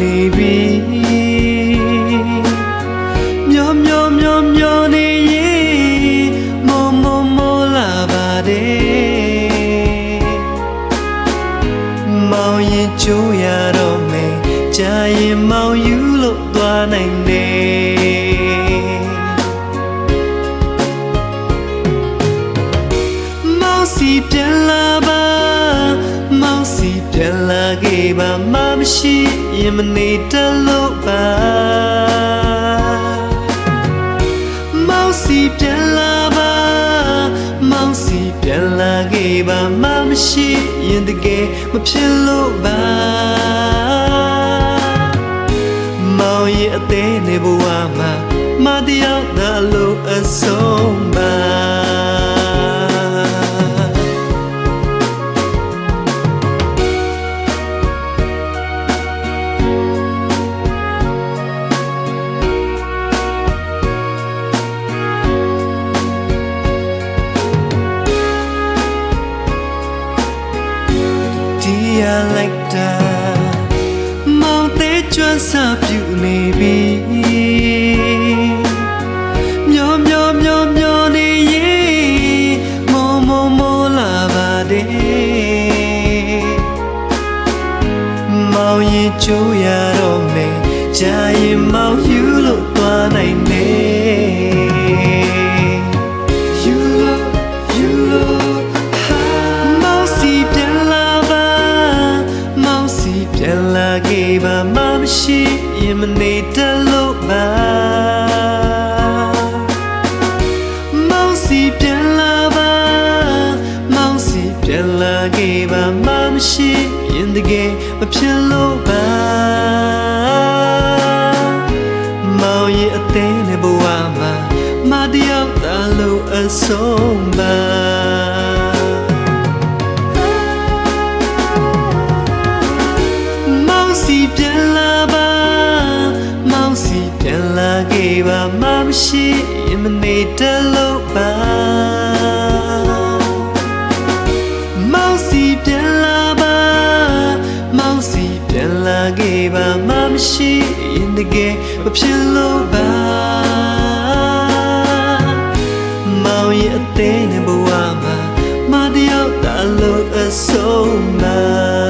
နေပြီမျောမျောမျောမျောနေရင်မောမောမောလာပါတယ်မောင်ရင်ကြိုးရတော့မယ်ကြာရင်မောင်ယူလို့သွားနိုင်တယ်မောင်စီပြန်လာပါမောင်စီပြန်လာခဲ့ပါမရှိရင်မနေတလို့ပါမောင်စီပြန်လာပါမောင်စီပြန်လာခဲ့ပါမရှိရင်တကယ်မဖြစ်လို့ပါမောင်ရဲ့အသေးနေဘဝမှာမတရားသာလို့အဆုံးပါlike that မောင်သေးကျွမ်းစားပြုနေပြီမျောမျောမျောမျောနေရင်မောမောမောလာပါတယ်မောင်ရင်ကြိုးရတော့မယ်ကြာရင်မောင်ယူလို့သွားနိုင်တယ်ပြန်လာခဲ့ပါမရှိရင်မနေတလို့ပါမောင်စီပြန်လာပါမောင်စီပြန်လာခဲ့ပါမရှိရင်တကယ်မဖြစ်လို့ပါမောင်ရဲ့အသေးနဲ့ဘဝမှာမတရားသာလို့အဆုံးပါပြန်လာပါမောင်စီပြန်လာခဲ့ပါမရှိရင်မနေတလို့ပါမောင်စီပြန်လာပါမောင်စီပြန်လာခဲ့ပါမရှိရင်တကယ်မဖြစ်လို့ပါမောင်ရဲ့အသေးနဲ့ဘဝမှာမတရားသာလို့အဆုံးပါ